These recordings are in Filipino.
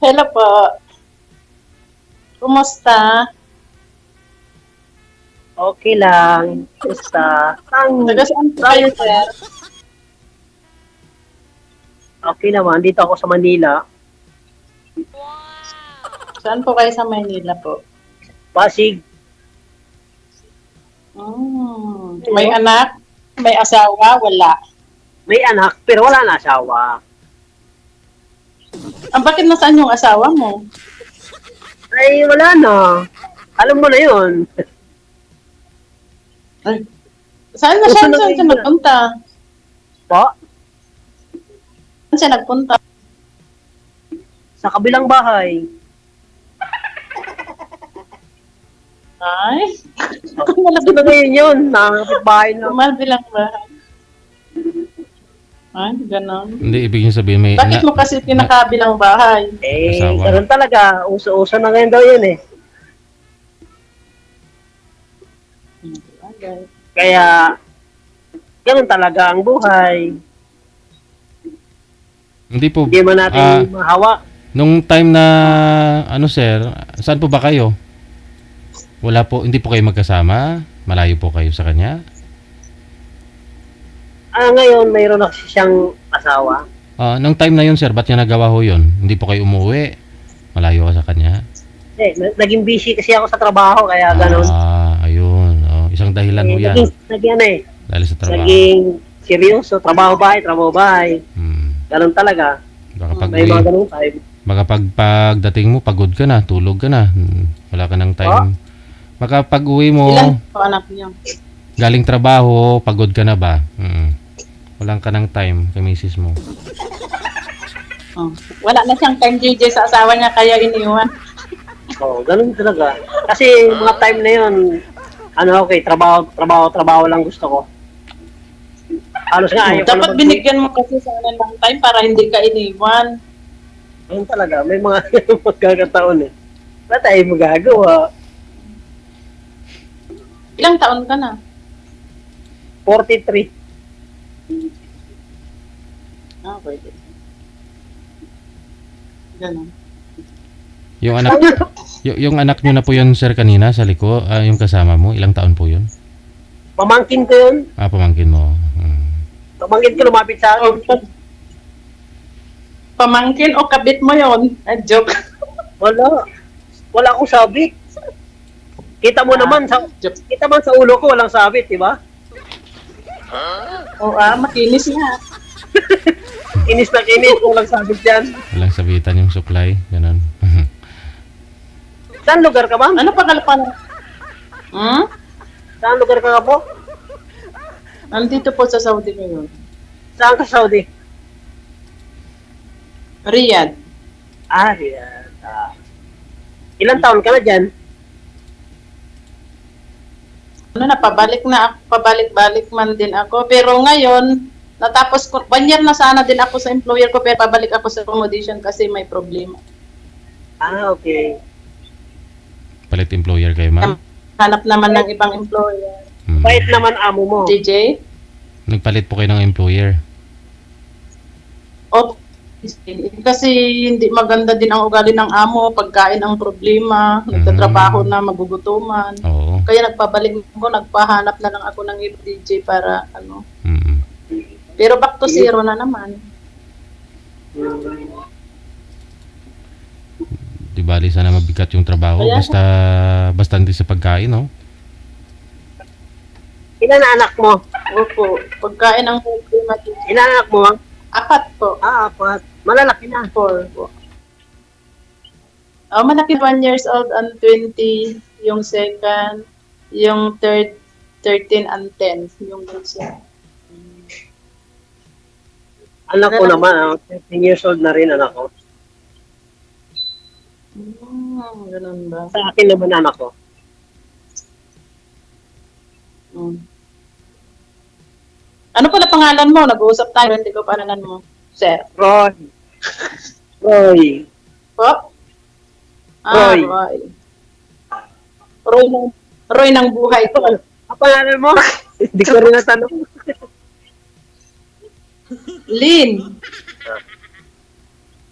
Hello po. Kumusta? Okay lang. Basta, Taga saan po kayo, sir? okay naman. Dito ako sa Manila. Saan po kayo sa Maynila po? Pasig. May anak? May asawa? Wala. May anak, pero wala na asawa. Bakit nasaan yung asawa mo? Ay, wala na. Alam mo na yun. Ay, saan na siya? Gusto na Saan siya yun. nagpunta? Po, Saan siya nagpunta? sa kabilang bahay. Ay, Gusto na ngayon yun. Nakakapit bahay na. kumalbilang ba? Ay, ganon. Hindi, ibig niyo sabihin may... Bakit mo kasi pinakabilang bahay? Eh, Asawa. ganun talaga. Uso-uso na ngayon daw yun eh. Okay. Kaya, ganun talaga ang buhay. Hindi po. Hindi man natin mahawak. Nung time na, ano sir, saan po ba kayo? Wala po, hindi po kayo magkasama? Malayo po kayo sa kanya? Ngayon, mayroon na kasi siyang asawa. Nung time na yun sir, ba't niya nagawa ho yun? Hindi po kayo umuwi? Malayo ka sa kanya? Eh, naging busy kasi ako sa trabaho, kaya ganun. Ayun. Isang dahilan ho yan. Naging ano eh. Dahil sa trabaho. Naging seryoso, trabaho bahay. Ganun talaga. Baka pag, May mga ganun time. baka pagdating mo, pagod ka na, tulog ka na. Wala ka ng time. Baka pag uwi mo, Ilan po anak niyo? galing trabaho, pagod ka na ba? Walang ka ng time kay misis mo. Oh. Wala na siyang time JJ sa asawa niya kaya iniwan. Ganun talaga. Kasi mga time na yun, okay, trabaho lang gusto ko. Halos nga ayaw ko Dapat na binigyan mo kasi sana ng time para hindi ka iniwan. Ganun talaga, may mga magkakataon eh. Wala tayo magagawa. Ilang taon ka na? 43. Pwede. Ganun. Yung anak yung anak niyo na po yun sir kanina sa liko, yung kasama mo, ilang taon po yun? Pamangkin ko yun. Pamangkin mo. Pamangkin ko lumapit sa akin. Pamangkin o kabit mo yon? Joke. Wala akong sabit. Kita mo naman sa ulo ko walang sabit, di ba? Makinis nga. Inis na kinis, walang sabit diyan. Walang sabitan yung supply, ganun. Saan lugar ka, ma'am? Ano pagkalapan? Saan lugar ka po? Nandito po sa Saudi ngayon. Saan ka, Saudi? Riyadh. Riyadh. Ilang taon ka na dyan? Pabalik-balik man din ako. Pero ngayon, natapos ko, 1 year na sana din ako sa employer ko, pero pabalik ako sa accommodation kasi may problema. Okay. Palit employer kayo, ma'am? Hanap naman ng ibang employer. Bait naman amo mo. JJ? Nagpalit po kayo ng employer. Kasi hindi maganda din ang ugali ng amo, pagkain ang problema, nagtatrabaho na, magugutuman. Oo. Kaya nagpabalik ako, nagpahanap na lang ako ng ibang DJ para ano. Pero back to zero na naman. Di bali sana mabigat yung trabaho, basta hindi sa pagkain, no? Ilan na anak mo? Opo, pagkain ang problema. Ilan anak mo? 4 po. 4. Malalaki na. 4 po. Malaki 1 years old and 20, yung second, yung third, 13 and 10, yung bunso. Anak ko naman, 13 years old na rin anak ko. Ganun ba? Sa akin naman anak ko. Ano pala pangalan mo? Nag-uusap tayo, hindi ko pangalan mo. Sir. Roy. Po? Roy. Roy ng buhay ko. Ang pangalan mo? Hindi ko rin natanong. Lynn.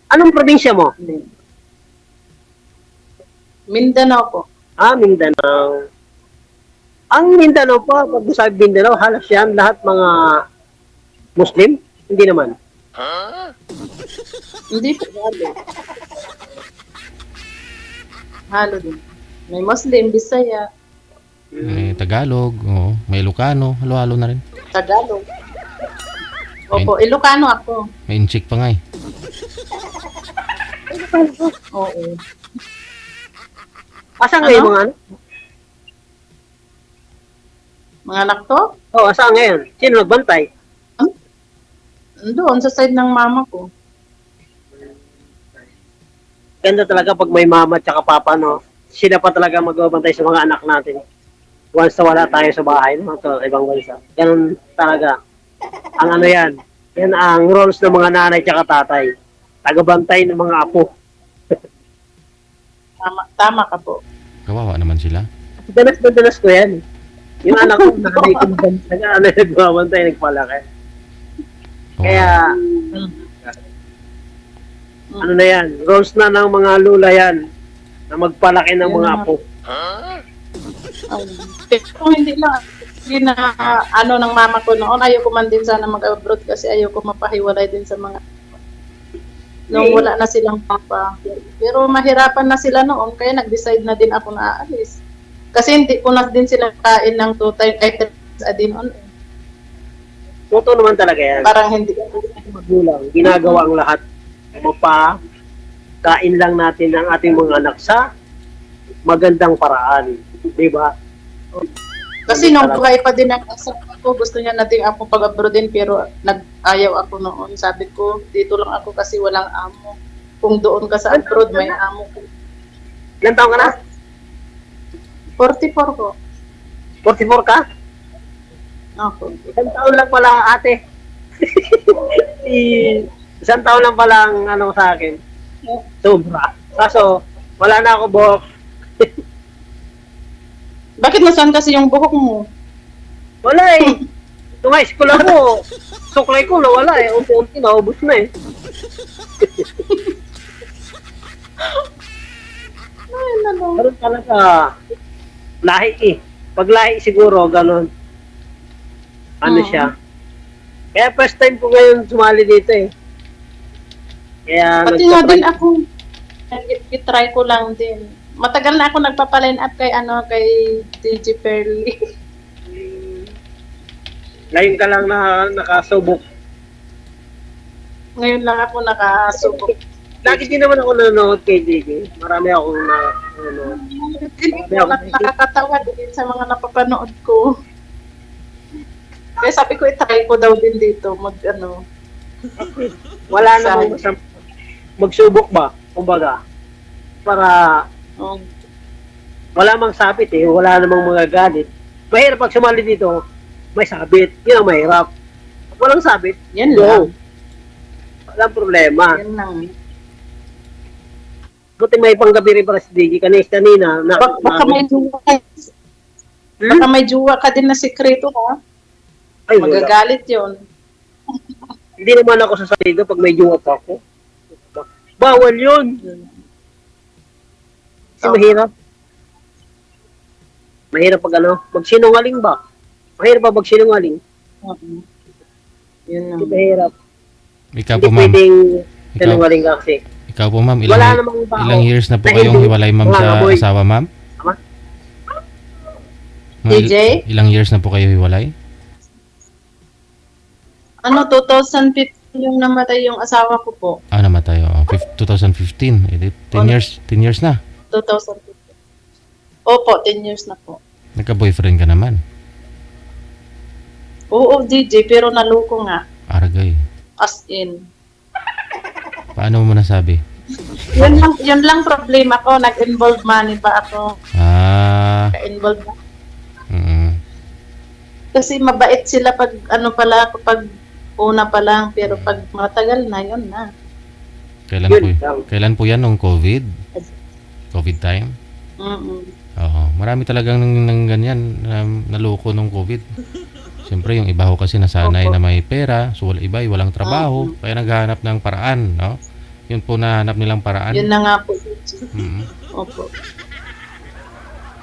Anong probinsya mo? Mindanao po. Mindanao. Ang Mindanao po, pag sabi Mindanao, halos yan, lahat mga Muslim? Hindi naman. Hindi po. Halo din. May Muslim, Bisaya, May Tagalog, oo. May Ilocano, halo-halo na rin. Tagalog. Opo, Ilocano ako. May Inchik pa nga eh. Oo. Asan ngayon Ano? mga ano? Mga anak to? Asan ngayon? Sino nagbantay? Doon sa side ng mama ko. Ganda talaga pag may mama at saka papa, no? Sila pa talaga magbabantay sa mga anak natin. Once na wala tayo sa bahay, no? Sa ibang bansa. Ganun talaga. Ang ano yan. Yan ang roles ng mga nanay at tatay. Tagabantay ng mga apo. Tama ka po. Kawawa naman sila. Danas ko yan. Yung anak ko, nanay ko nagbabantay, nagpalaki. Oo. Kaya, ano na yan, roles na ng mga lula yan na magpalaki ng mga apo. Pero hindi na ano ng mama ko noon, ayaw ko man din sana mag-abroad kasi ayaw ko mapahiwalay din sa mga nung wala na silang papa. Pero mahirapan na sila noon, kaya nag-decide na din ako na aalis. Kasi hindi ko na din sila kain ng 2 times, 3 times a day noon. Totoo naman talaga yan. Parang hindi. Magulang, ginagawa ang lahat. Kain lang natin ang ating mga anak sa magandang paraan. Di ba? Kasi nung buhay pa din ang asawa ko, gusto niya natin ako pag-abroad din, pero nag-ayaw ako noon. Sabi ko, dito lang ako kasi walang amo. Kung doon ka sa abroad, may amo. Ilan taon ka na? 44 ko. 44 ka? Ako. Isang taon lang pala ate. Isang taon lang pala ang ano sa akin. Sobra. Kaso, wala na ako buhok. Bakit nasaan kasi yung buhok mo? Wala eh. Nung high school ako, suklay ko nawala eh. Unti-unti naubos na eh. Ay, nalo. Meron talaga lahi eh. Pag lahi siguro, ganon. Ano Oo. siya. Kaya first time ko ngayon sumali dito eh. Kaya Pati nga nagtatry- din ako, nag-try ko lang din. Matagal na ako nagpapaline up kay DJ Perly. Ngayon ka lang na nakasubok. Ngayon lang ako nakasubok. Lagi din naman ako nanonood kay JJ. Marami akong nanonood. Hindi ko nakakatawa din sa mga napapanood ko. Kaya sabi ko, itry ko daw din dito, Wala namang masama. Magsubok ba? Kumbaga. Para wala mang sabit eh. Wala namang mga galit. Mahirap pag sumali dito, may sabit. Yun ang mahirap. Pag walang sabit, Yan go. lang. Walang problema. Yan lang. Buti may panggabi rin para si DJ kanina. Baka may juwa ka. Baka may juwa ka din na sekreto ha. Ay, wala. Magagalit yun. Hindi naman ako sasabihin pag may jowa pa ako. Bawal yun. Kasi mahirap. Mahirap pag magsinungaling ba? Mahirap ba magsinungaling? Yun lang. Hindi mahirap. Ikaw Hindi po ma'am. pwedeng sinungaling ka kasi. Ikaw po ma'am. Wala namang tao Ilang years na po na kayong hindi hiwalay ma'am sa nangangamoy. asawa ma'am? Tama? Mga DJ? Ilang years na po kayo hiwalay? 2015 yung namatay yung asawa ko po. Namatay. 2015. 10 years na. 2015. Opo, 10 years na po. Nagka-boyfriend ka naman. Oo, DJ, pero naluko nga. Aragay. As in. Paano mo nasabi? Yun lang problema ko. Nag-involve money pa ako. Nag-involve na. Kasi mabait sila pag kapag una pa lang. Pero pag matagal na, yun na. Kailan po yan nung COVID? COVID time? Oo. Marami talagang nang ganyan na naloko nung COVID. Siyempre yung iba ho kasi nasanay na may pera, so iba walang trabaho, kaya naghahanap ng paraan, no? Yun po nahanap nilang paraan. Yun na nga po. Mm. Opo.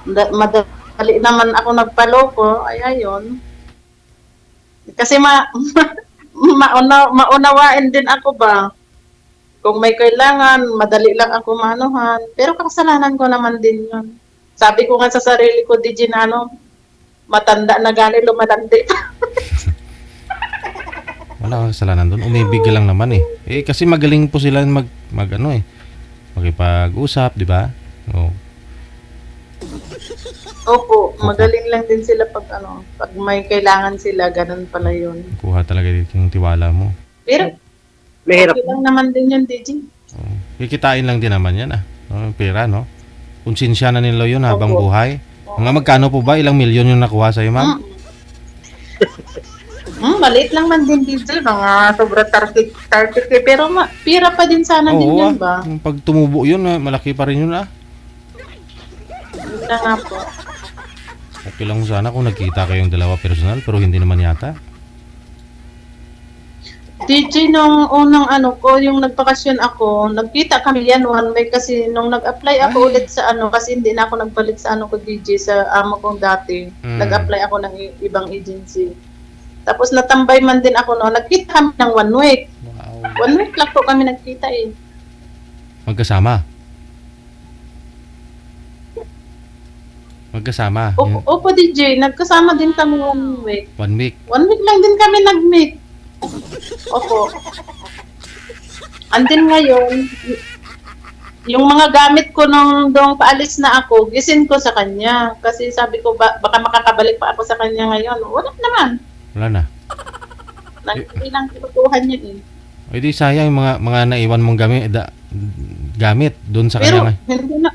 Madali naman ako nagpaloko, ay ayun. Kasi maunawain din ako ba? Kung may kailangan, madali lang ako manuhan. Pero kasalanan ko naman din yun. Sabi ko nga sa sarili ko, DJ na matanda na gani, lumalandi. Wala kang kasalanan doon. Umibig ka lang naman eh. Kasi magaling po sila makipag-usap, di ba? Oh. Opo, magaling lang din sila pag may kailangan sila, ganun pala yun. Kuha talaga dito yung tiwala mo. Pero, Mahirap. okay lang naman din yun, DJ. Oh. Kikitain lang din naman yan pera, no? Konsensya na nila yun habang Opo. buhay. Mga magkano po ba? Ilang milyon yung nakuha sa'yo, ma'am? Maliit lang man din DJ, mga sobra 30K, pero pira pa din sana din Oo, yun ba? Pag tumubo yun, malaki pa rin yun Yun na nga po. Okay lang sana kung nagkita kayong dalawa personal, pero hindi naman yata. DJ, nung unang yung nagpakasyon ako, nagkita kami yan one week kasi nung nag-apply ako ulit sa kasi hindi na ako nagbalik sa ko DJ sa amo kong dati. Nag-apply ako ng ibang agency. Tapos natambay man din ako nagkita kami ng 1 week. Wow. 1 week lang po kami nagkita eh. Magkasama? Magkasama? Opo DJ, nagkasama din kami 1 week. 1 week? 1 week lang din kami nag-meet. Opo. Andin ngayon, yung mga gamit ko nung paalis na ako, gisin ko sa kanya. Kasi sabi ko, baka makakabalik pa ako sa kanya ngayon. Wala naman. Wala na. Ilang kinukuhan niya eh. O di sayang yung mga naiwan mong gamit doon sa Pero, kanya. hindi na.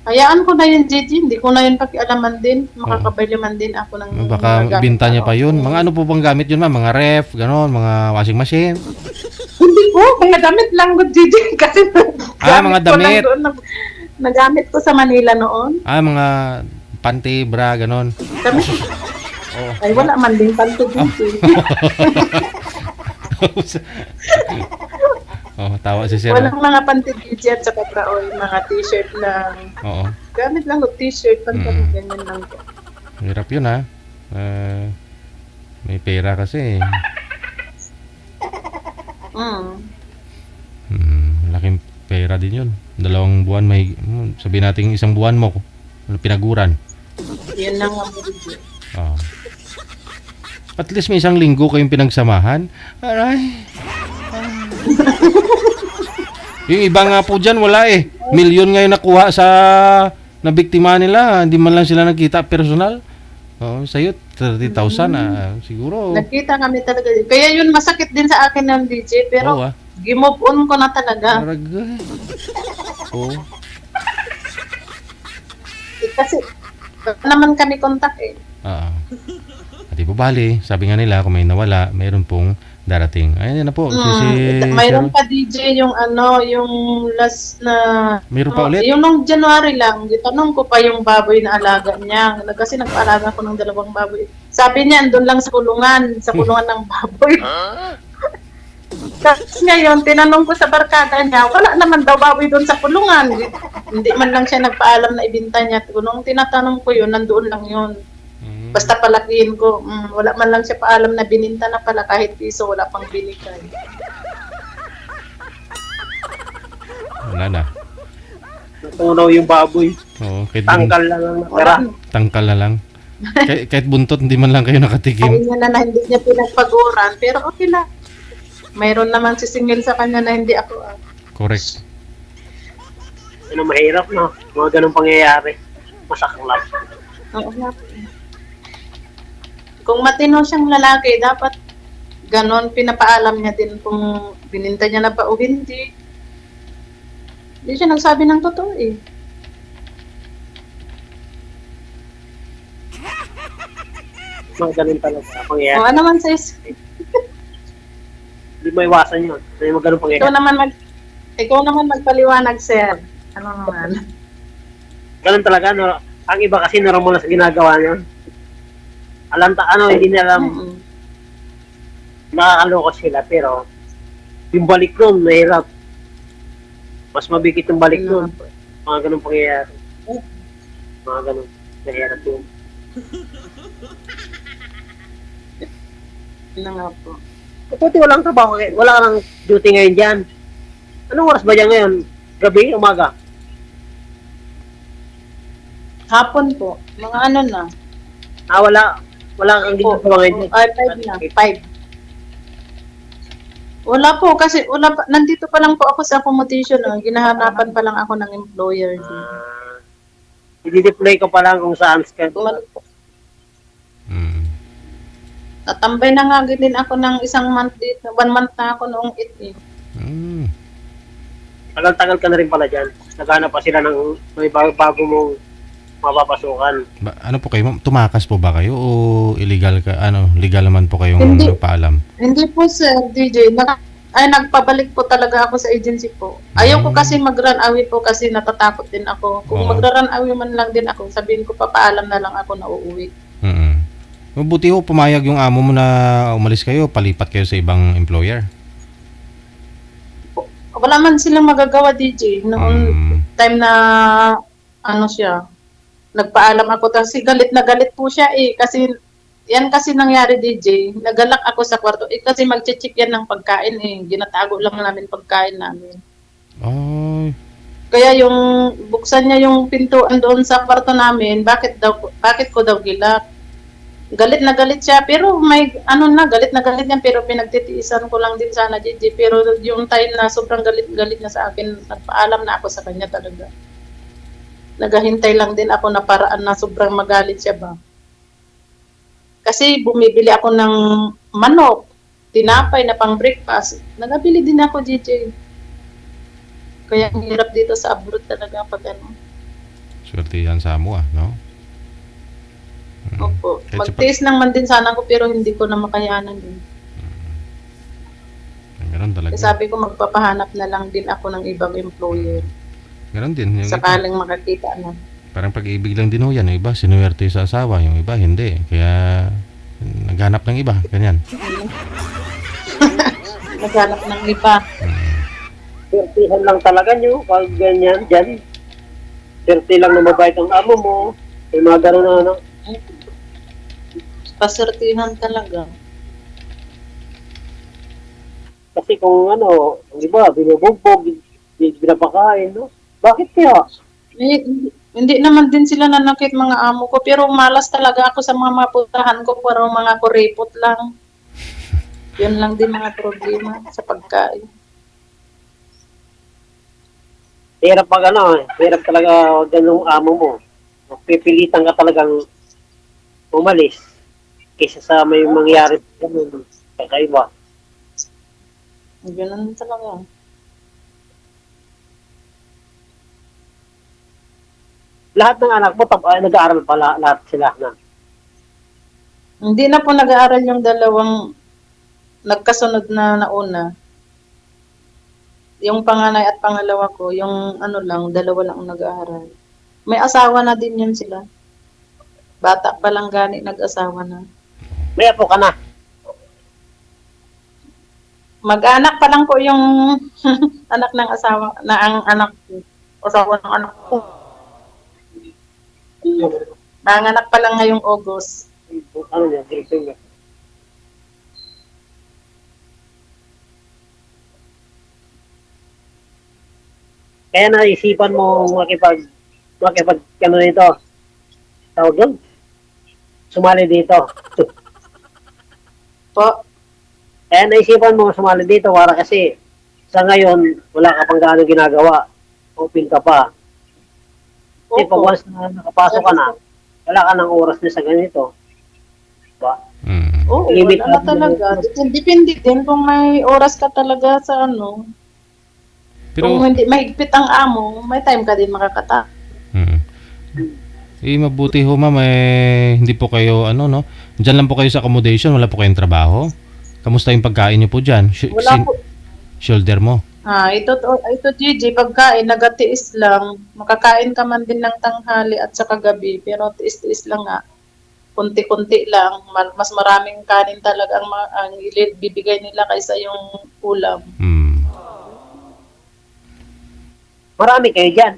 Hayaan ko na yun, Gigi. Hindi ko na yun pakialaman din. Makakabili man din ako ng Baka mga gamit binta niya ako. pa yun. Mga ano po bang gamit yun, ma'am? Mga ref, gano'n, mga washing machine? Hindi po, mga damit lang ko, Gigi. Kasi mga ko lang damit. doon, nagamit ko sa Manila noon. Mga panty, bra, gano'n. Damit. Oh. Ay, wala man din panto, Gigi. Tawa si Sir. Walang mga panty, Gigi, at saka praoy. Mga t-shirt lang. Oo. Gamit lang ko, t-shirt, pantalon, ganyan lang ko. Hirap yun may pera kasi. Laking pera din yun. 2 buwan sabihin natin 1 buwan mo pinaguran. Yan lang ang Gigi. At least may 1 linggo kayong pinagsamahan. Aray. Yung iba nga po dyan, wala eh. Milyon ngayon nakuha sa nabiktima nila. Hindi man lang sila nagkita personal. Sa'yo, 30,000 siguro. Nagkita kami talaga. Kaya yun, masakit din sa akin ng DJ. Pero, gimove on ko na talaga. Maragay. Kasi, naman kami kontak eh. At ibabali, sabi nga nila, kung may nawala, mayroon pong darating. Ayun na po. Mayroon pa DJ yung yung last na... Mayroon pa ulit? Yung nung January lang, gitanong ko pa yung baboy na alaga niya. Kasi nagpaalaga ko ng 2 baboy. Sabi niya, andun lang sa kulungan ng baboy. Tapos ngayon, tinanong ko sa barkada niya, wala naman daw baboy doon sa kulungan. Hindi man lang siya nagpaalam na ibinta niya. Nung tinatanong ko yun, nandoon lang yun. Basta palakihin ko, wala man lang siya paalam na bininta na pala kahit piso, wala pang binigay. Wala na. Natunaw yung baboy. Tangkal lang ang natira. Tangkal na lang. Kahit buntot, hindi man lang kayo nakatikim. Sabi niya na hindi niya pinagpaguran, pero okay lang. Mayroon naman sisingil sa kanya na hindi ako. Correct. Mahirap no? Mga ganun pangyayari. Masaklap. Oo nga. Kung matino siyang lalaki, dapat ganon pinapaalam niya din kung bininta niya na ba o hindi. Hindi siya nagsabi ng totoo eh. Mga ganun talaga pangyayari. O ano man sa Hindi mo iwasan yun. Hindi mo ganun pangyayari. Ikaw naman magpaliwanag, sir. Ano naman? Ganun talaga. No? Ang iba kasi normal sa ginagawa niya. Hindi nila alam. Nakakaloko sila, pero yung balik nun, mahirap. Mas mabikit yung balik nun. Mga ganun pangyayari. Mga ganun. Mahirap yun. Yun na nga po. Kaputi walang trabaho, wala ka ng duty ngayon dyan. Anong oras ba dyan ngayon? Gabi, umaga? Hapon po. Mga ano na. Wala. Wala kang ginagawa ngayon dyan. Ay, 5 na. 5. Wala po kasi nandito pa lang po ako sa accommodation. Ginahanapan pa lang ako ng employer. I-deploy ko pa lang kung saan ka. Natambay na nga din ako ng isang month dito. 1 month na ako noong 8 eh. Tagal-tagal ka na rin pala dyan. Naghanap pa sila ng may bago mong mapapasukan. Ano po kayo? Tumakas po ba kayo o illegal ka? Legal naman po kayong Hindi. nagpaalam? Hindi po sir, DJ. Nagpabalik po talaga ako sa agency po. Ayaw ko kasi mag-run away po kasi natatakot din ako. Kung magra-run away man lang din ako, sabihin ko papaalam na lang ako na uuwi. Mabuti ho, pumayag yung amo mo na umalis kayo, palipat kayo sa ibang employer. Wala man silang magagawa, DJ. Noong time na siya, nagpaalam ako kasi galit na galit po siya eh. Kasi yan kasi nangyari, DJ. Nagalak ako sa kwarto. Kasi mag-check yan ng pagkain eh. Ginatago lang namin pagkain namin. Ay. Kaya yung buksan niya yung pintuan doon sa kwarto namin, bakit ko daw gilak? Galit na galit siya, pero galit na galit yan, pero pinagtitiisan ko lang din sana, Gigi. Pero yung time na sobrang galit na sa akin, nagpaalam na ako sa kanya talaga. Naghahintay lang din ako na paraan na sobrang magalit siya ba. Kasi bumibili ako ng manok, tinapay na pang breakfast. Nagabili din ako, Gigi. Kaya ang hirap dito sa abroad talaga pag Swerte yan sa amo no? Opo. Mag-taste lang man din sana ako pero hindi ko na makayanan din. Ganun talaga. Kasi sabi ko magpapahanap na lang din ako ng ibang employer. Ganun din. Sakaling makakita na. Parang pag-ibig lang din ho yan. Yung iba, sinuwerte sa asawa. Yung iba, hindi. Kaya naghanap ng iba. Ganyan. Naghanap ng iba. Swertihan lang talaga nyo. Pag ganyan dyan. Swerte lang na mabait ang amo mo. May mga gano'n na Pasertihan talaga. Kasi kung di ba, binubugbog, binapakain, no? Bakit kaya? Hindi naman din sila nanakit mga amo ko, pero malas talaga ako sa mga maputahan ko, parang mga kuripot lang. Yun lang din mga problema sa pagkain. Hirap pag hirap talaga ganung amo mo. Pipilitan ka talagang umalis kaysa sa may mangyari ganun, kakaiba. Ganun talaga. Lahat ng anak mo, nag-aaral pala lahat sila na. Hindi na po nag-aaral yung dalawang nagkasunod na nauna. Yung panganay at pangalawa ko, yung dalawa lang ang nag-aaral. May asawa na din yun sila. Bata pa lang gani, nag-asawa na. May apo ka na. Mag-anak pa lang po yung anak ng asawa, na ang asawa ng anak ko. Nanganak pa lang ngayong August. Ano niya, girlfriend niya. Kaya naisipan mo makipag nito. Tawag yun? Sumali dito. Po, Kaya naisipan mo sumali dito para kasi sa ngayon, wala ka pang gaano ginagawa. Open ka pa. Kasi pag once na nakapasok ka na, wala ka ng oras na sa ganito. Diba? oo, Limit wala na talaga. Depende din kung may oras ka talaga sa Pero, kung hindi mahigpit ang amo, may time ka din makakata. mabuti ho ma'am, hindi po kayo, no? Diyan lang po kayo sa accommodation, wala po kayong trabaho. Kamusta yung pagkain niyo po dyan? Wala po. Shoulder mo? Ito Gigi, pagkain, nagatiis lang. Makakain ka man din ng tanghali at sa kagabi, pero tiis-tiis lang nga. Kunti-kunti lang. Mas maraming kanin talaga ang bibigay nila kaysa yung ulam. Marami kayo dyan.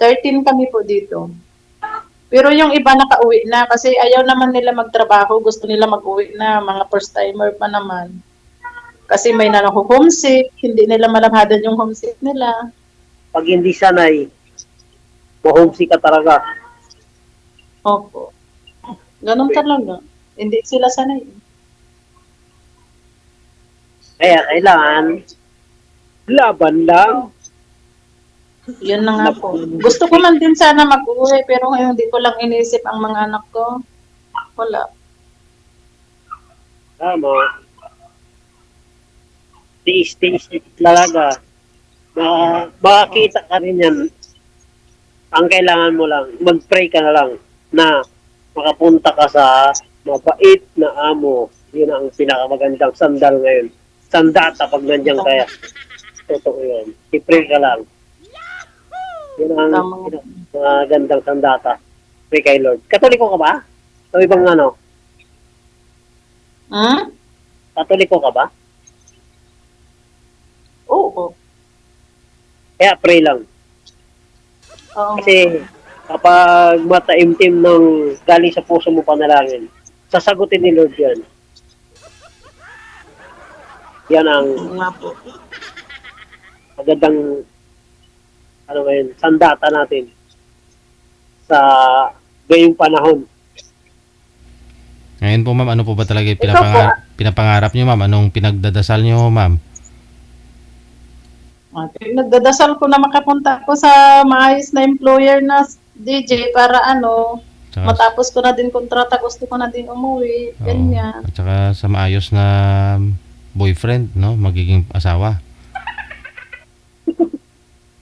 13 kami po dito. Pero yung iba nakauwi na kasi ayaw naman nila magtrabaho, gusto nila mag-uwi na, mga first timer pa naman. Kasi may homesick, hindi nila malabhadan yung homesick nila. Pag hindi sanay, ma-homesick ka talaga. Opo. Ganun talaga. Hindi sila sanay. Kaya kailangan, laban lang. Yun na nga po. Gusto ko man din sana mag-uwi, pero ngayon hindi ko lang inisip ang mga anak ko. Wala. Tama. Tiis-tiis talaga. Makakita ka rin yan. Ang kailangan mo lang, mag-pray ka na lang na makapunta ka sa mabait na amo. Yun ang pinakamagandang sandal ngayon. Sandata pag nandiyan kaya. Totoo yun. I-pray ka lang. Yun ang pinakagandang sandata. Pray kay Lord. Katoliko ka ba? O ibang ano? Katoliko ka ba? Oo. Kaya pray lang. Oo. Kasi kapag mataimtim ng galing sa puso mo panalangin, sasagutin ni Lord yan. Yan ang Nga po. magandang sandata natin sa gayong panahon. Ngayon po, ma'am, ano po ba talaga yung Ito pinapangarap niyo, ma'am? Anong pinagdadasal niyo, ma'am? Nagdadasal ko na makapunta ako sa maayos na employer na DJ para Tsaka, matapos ko na din kontrata, gusto ko na din umuwi. oo. Ganyan. At saka sa maayos na boyfriend, no? Magiging asawa.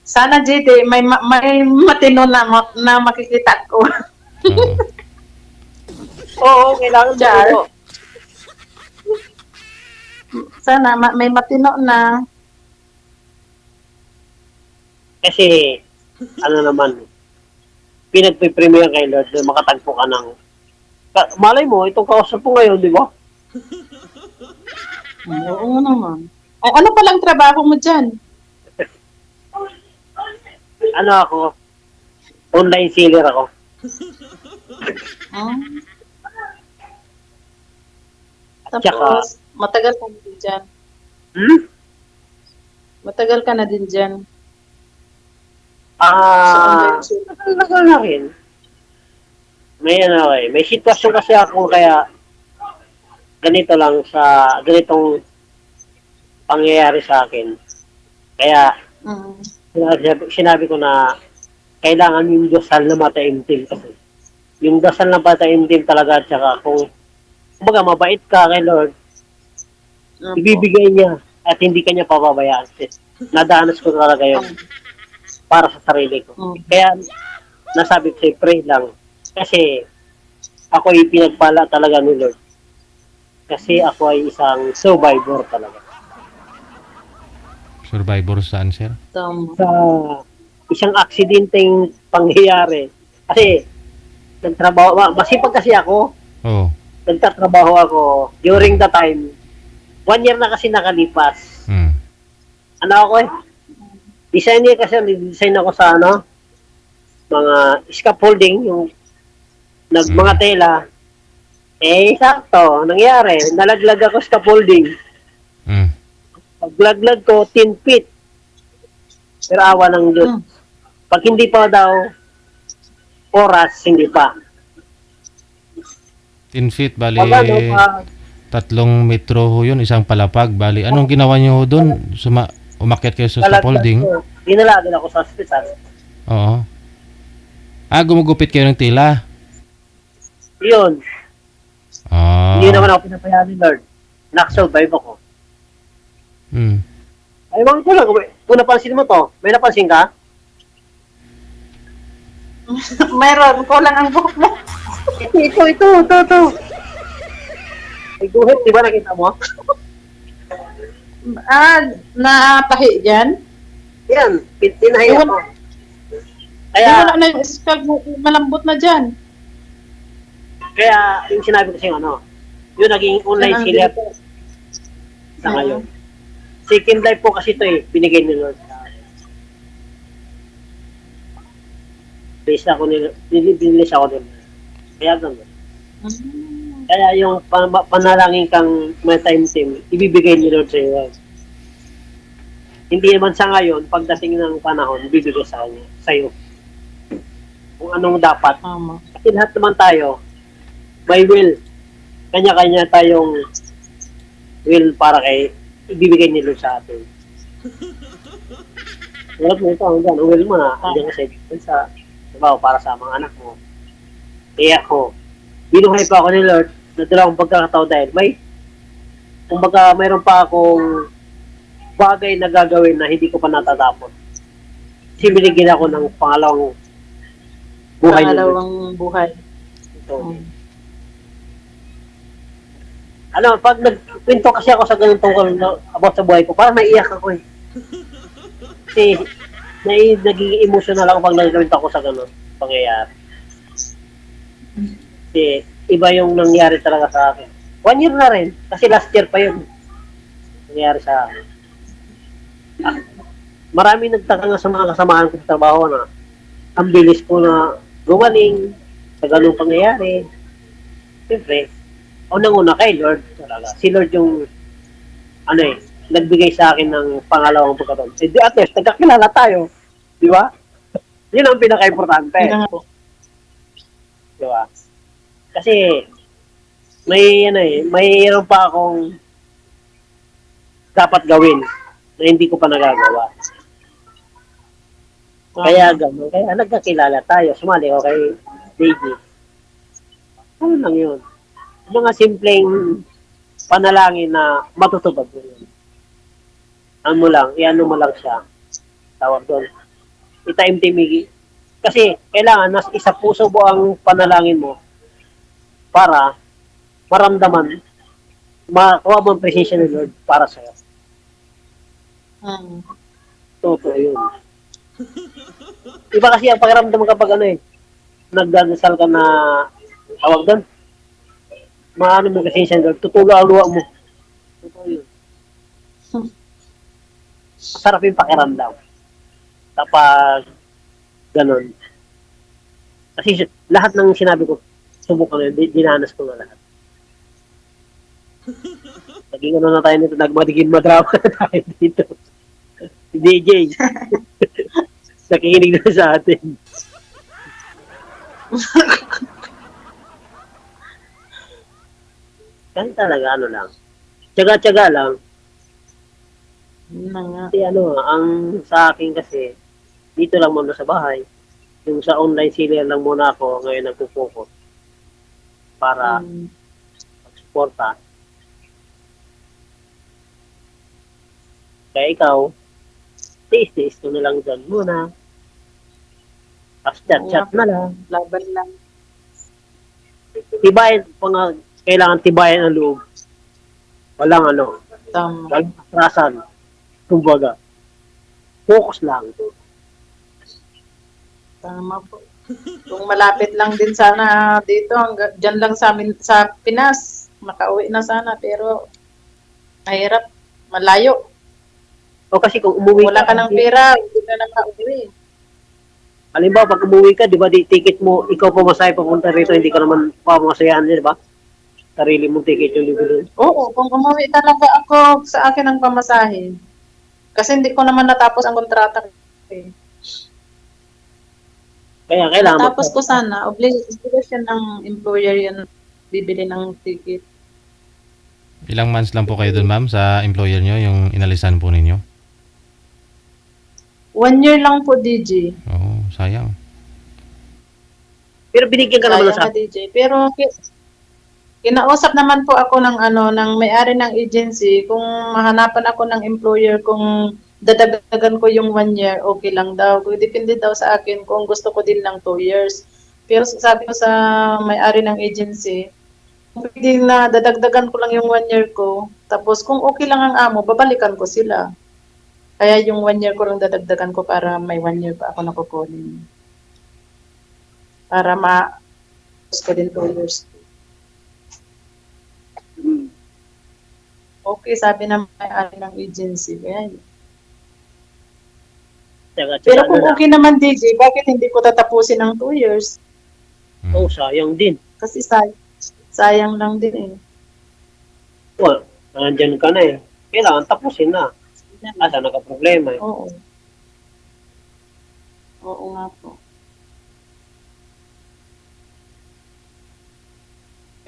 Sana JD, may matino na makikita ko. Oo. Oo, kailangan Char. mo. Sana may matino na. Kasi, naman, pinagpipremyo kay Lord na makatagpo ka ng... Malay mo, itong kausap mo ngayon, di ba? Oo naman. Ay, ano palang trabaho mo dyan? Ako, online seller ako. Ah. At saka, Tapos, matagal ka na din dyan. Matagal ka na din dyan. Tagal na rin. May sitwasyon kasi ako kaya ganito lang sa ganitong pangyayari sa akin. Kaya sinabi ko na kailangan yung dasal na mataimtim kasi. Yung dasal na mataimtim talaga at saka kung kumbaga mabait ka kay Lord, ibibigay niya at hindi kanya pababayaan. Nadanas ko talaga yun para sa sarili ko. Kaya nasabi ko pray lang. Kasi ako ay pinagpala talaga ni Lord. Kasi ako ay isang survivor talaga. Survivor saan, sir? Sa isang aksidenteng pangyayari. Kasi nagtrabaho, masipag kasi ako. Oo. Nagtatrabaho ako during the time. 1 year na kasi nakalipas. Ako designer kasi, design ako sa mga scaffolding, yung mga tela. Sakto, nangyari, nalaglag ako scaffolding. Paglaglag ko, 10 feet. Pero awa ng Diyos. Pag hindi pa daw oras, hindi pa. 10 feet, bali, Pag 3 metro ho yun, isang palapag. Bali, anong ginawa niyo ho doon? Umakyat kayo sa scaffolding? Dinalagan ako sa hospital. Oo. Gumugupit kayo ng tila? Yun. Hindi naman ako pinapayaan ni Lord. Nakasurvive ako. Ewan ko lang, kung napansin mo to, may napansin ka? Mayroon, kulang ang buhok mo. Ito. May guhit, di ba nakita mo? Napahi dyan? Yan, pinahiya ko. Kaya wala na yung scalp mo, malambot na dyan. Kaya yung sinabi ko sa'yo, yung naging online seller sa ngayon. Second life po kasi ito binigay ni Lord. Binilis ako nila. Kaya ganun. Mm. Kaya yung panalangin kang may time team, ibibigay ni Lord sa iyo. Hindi naman sa ngayon, pagdating ng panahon, bibigay sa kanya, sa iyo. Kung anong dapat. Tama. Kasi lahat naman tayo, may will. Kanya-kanya tayong will para kay ibibigay ni Lord sa atin. Tulad mo ito, hanggang will mo na, hanggang kasi sa, diba, para sa mga anak mo. Kaya ako, binuhay pa ako ni Lord, nadala akong pagkakataon dahil kumbaga mayroon pa akong bagay na gagawin na hindi ko pa natatapos. Kasi binigyan ako ng pangalawang buhay ni Lord. Pangalawang buhay. Ito. Pag nagkwento kasi ako sa ganun tungkol about sa buhay ko, parang naiiyak ako eh. Kasi naging emotional ako pag nagkwento ako sa ganun pangyayari. Kasi iba yung nangyari talaga sa akin. 1 year na rin, kasi last year pa yun. Nangyari sa akin. Marami nagtaka nga sa mga kasamahan ko sa trabaho na ang bilis ko na gumaling sa ganung pangyayari. Siyempre, unang-una kay Lord talaga. Si Lord yung nagbigay sa akin ng pangalawang pagkataon. Di at least, nagkakilala tayo. Di ba? Yun ang pinaka-importante. Di ba? Kasi, mayroon pa akong dapat gawin na hindi ko pa nagagawa. Kaya gano'n. Kaya nagkakilala tayo. Sumali ako kay Daisy. Ano lang yun? Mga simpleng panalangin na matutupad mo yun. Iano mo lang siya. Tawag doon. Itaimtimigi. Kasi kailangan nas isa puso mo ang panalangin mo para maramdaman, makuha mo ang presensya ng Lord para sa'yo. Totoo yun. Iba kasi ang pakiramdam kapag nagdadasal ka na, tawag doon, maano mo presensya ng Lord, tutulo ang luwa mo. Totoo yun. Masarap yung pakiramdam. Kapag ganun. Kasi lahat ng sinabi ko, subukan na yun, dinanas ko na lahat. Naging na tayo nito, nagmadigin madrama na tayo dito. Si DJ. Nakikinig na sa atin. Kasi talaga, lang. Tiyaga-tiyaga lang. Kasi ang sa akin kasi, dito lang muna sa bahay. Yung sa online seller lang muna ako, ngayon nagpo-focus. Para mag-suporta. Kaya ikaw, tiis-tiis ko na lang dyan muna. Tapos chat-chat na lang. Laban lang. Tibayan, kailangan tibayan ang loob. Walang Tama. walang atrasan. Kumbaga, focus lang. Tama po. Kung malapit lang din sana dito, dyan lang sa amin, sa Pinas, makauwi na sana, pero mahirap, malayo. O kasi kung umuwi Wala ka ng pera, hindi ka na makauwi. Halimbawa, pag umuwi ka, di ba, ticket mo, ikaw pumasaya papunta rito, hindi ka naman pamasayahan, di ba? Sarili mong ticket yung libre. Oo, kung umuwi talaga ako, sa akin ang pamasahe. Kasi hindi ko naman natapos ang kontrata. Kaya kailangan Natapos ko sana, obligation ng employer yan, bibili ng ticket. Ilang months lang po kayo doon, ma'am, sa employer nyo, yung inalisan po ninyo? 1 year lang po, DJ. Oo, sayang. Pero binigyan ka naman Sayang sa na, DJ. Pero kinausap naman po ako ng ng may-ari ng agency kung mahanapan ako ng employer kung dadagdagan ko yung 1 year, okay lang daw. Depende daw sa akin kung gusto ko din ng 2 years. Pero sabi ko sa may-ari ng agency, pwede na dadagdagan ko lang yung 1 year ko. Tapos kung okay lang ang amo, babalikan ko sila. Kaya yung 1 year ko lang dadagdagan ko para may 1 year pa ako nakukunin. Para ko din 2 years. Okay, sabi ng may-ari ng agency. Kaya Pero kung okay naman, DJ, bakit hindi ko tatapusin ng 2 years? Oh, sayang din. Kasi sayang lang din eh. Well, nandyan ka na eh. Kailangan tapusin na. Asa naka-problema eh. Oo. Oo nga po.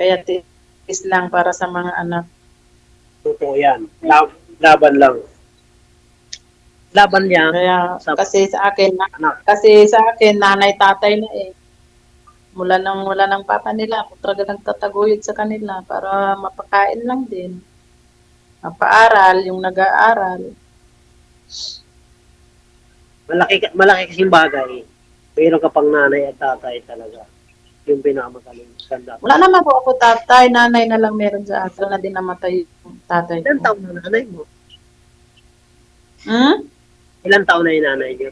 Kaya tiis lang para sa mga anak. Totoo yan. Laban lang. Laban yan. Kaya kasi sa akin, Anak. nanay tatay na eh. Mula ng papa nila, ako talaga nagtataguyod sa kanila para mapakain lang din. Mapaaral, yung nag-aaral. Malaki kasing bagay. Pero kapag nanay at tatay talaga, yung pinakamagaling. Ganda. Wala naman po ako tatay, nanay na lang meron sa akin na din namatay yung tatay Ilan ko. taon na nanay mo? Hmm? Ilan taon na yung nanay niyo?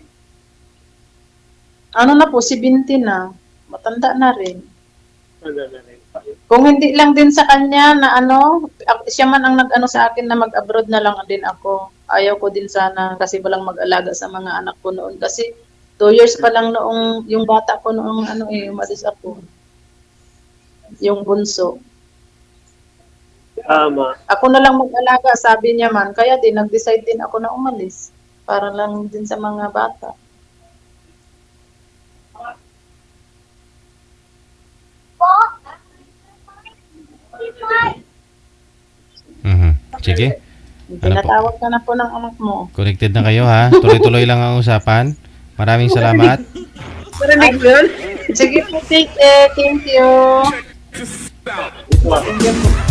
Ano na po, 70 na. Matanda na rin. Ano na rin? Kung hindi lang din sa kanya na siya man ang nag-ano sa akin na mag-abroad na lang din ako. Ayaw ko din sana kasi walang mag-alaga sa mga anak ko noon. Kasi 2 years pa lang noong, yung bata ko noong umalis ako. Yung bunso. Tama. Ako na lang mag-alaga, sabi niya man. Kaya din, nag-decide din ako na umalis. Para lang din sa mga bata. Sige. Tinatawag ka na po ng anak mo. Connected na kayo ha. Tuloy-tuloy lang ang usapan. Maraming salamat. Marinig mo yun? Sige po, thank you. Thank you po.